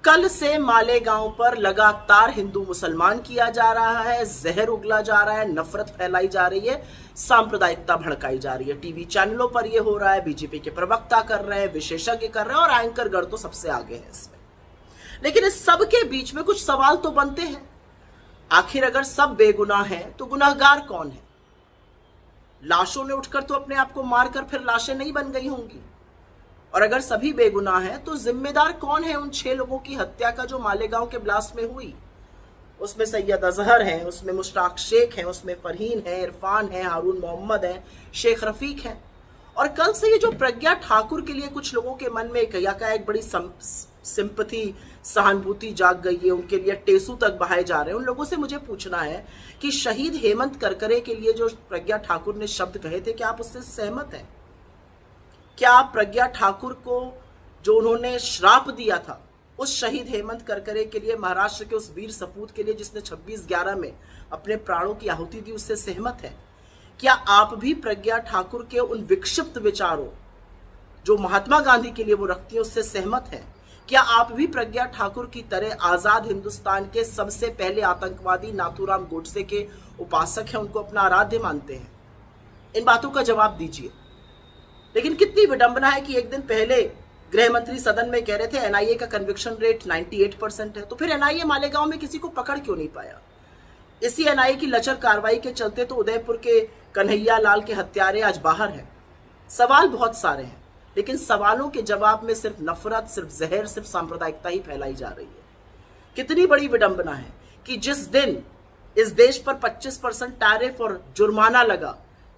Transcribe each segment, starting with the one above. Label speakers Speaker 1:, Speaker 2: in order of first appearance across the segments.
Speaker 1: कल से मालेगांव पर लगातार हिंदू मुसलमान किया जा रहा है, जहर उगला जा रहा है, नफरत फैलाई जा रही है, सांप्रदायिकता भड़काई जा रही है। टीवी चैनलों पर यह हो रहा है, बीजेपी के प्रवक्ता कर रहे हैं, विशेषज्ञ कर रहे हैं और एंकर गण तो सबसे आगे है इसमें। लेकिन इस सब के बीच में कुछ सवाल तो बनते हैं। आखिर अगर सब बेगुनाह हैं तो गुनाहगार कौन है? लाशों ने उठकर तो अपने आप को मारकर फिर लाशें नहीं बन गई होंगी। और अगर सभी बेगुनाह हैं तो जिम्मेदार कौन है उन 6 लोगों की हत्या का जो मालेगांव के ब्लास्ट में हुई? उसमें सैयद अजहर हैं, उसमें मुश्ताक शेख हैं, उसमें फरहीन है, इरफान है, हारून मोहम्मद है, शेख रफीक हैं। और कल से ये जो प्रज्ञा ठाकुर के लिए कुछ लोगों के मन में एक बड़ी सिंपैथी, सहानुभूति जाग गई है, उनके लिए टेसू तक बहाए जा रहे हैं। उन लोगों से मुझे पूछना है कि शहीद हेमंत करकरे के लिए जो प्रज्ञा ठाकुर ने शब्द कहे थे, क्या आप उससे सहमत हैं? क्या आप प्रज्ञा ठाकुर को जो उन्होंने श्राप दिया था उस शहीद हेमंत करकरे के लिए, महाराष्ट्र के उस वीर सपूत के लिए जिसने 26/11 में अपने प्राणों की आहुति दी, उससे सहमत है? क्या आप भी प्रज्ञा ठाकुर के उन विक्षिप्त विचारों जो महात्मा गांधी के लिए वो रखती है उससे सहमत है? क्या आप भी प्रज्ञा ठाकुर की तरह आजाद हिंदुस्तान के सबसे पहले आतंकवादी नाथूराम गोडसे के उपासक हैं, उनको अपना आराध्य मानते हैं? इन बातों का जवाब दीजिए। लेकिन कितनी विडंबना है कि एक दिन पहले गृह मंत्री सदन में कह रहे थे एनआईए का कन्विक्शन रेट 98% है, तो फिर एनआईए मालेगांव में किसी को पकड़ क्यों नहीं पाया? इसी एनआईए की लचर कार्रवाई के चलते तो उदयपुर के कन्हैया लाल के हत्यारे आज बाहर हैं। सवाल बहुत सारे हैं, लेकिन सवालों के जवाब में सिर्फ नफरत, सिर्फ जहर, सिर्फ सांप्रदायिकता ही फैलाई जा रही है। कितनी बड़ी विडंबना है कि जिस दिन इस देश पर 25% टैरिफ और जुर्माना लगा,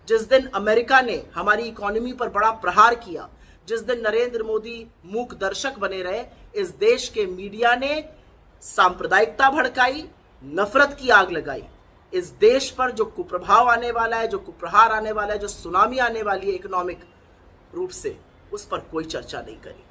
Speaker 1: जिस दिन अमेरिका ने हमारी इकोनॉमी पर बड़ा प्रहार किया, जिस दिन नरेंद्र मोदी मूक दर्शक बने रहे, इस देश के मीडिया ने सांप्रदायिकता भड़काई, नफरत की आग लगाई। इस देश पर जो कुप्रभाव आने वाला है, जो कुप्रहार आने वाला है, जो सुनामी आने वाली है इकोनॉमिक रूप से, उस पर कोई चर्चा नहीं करी।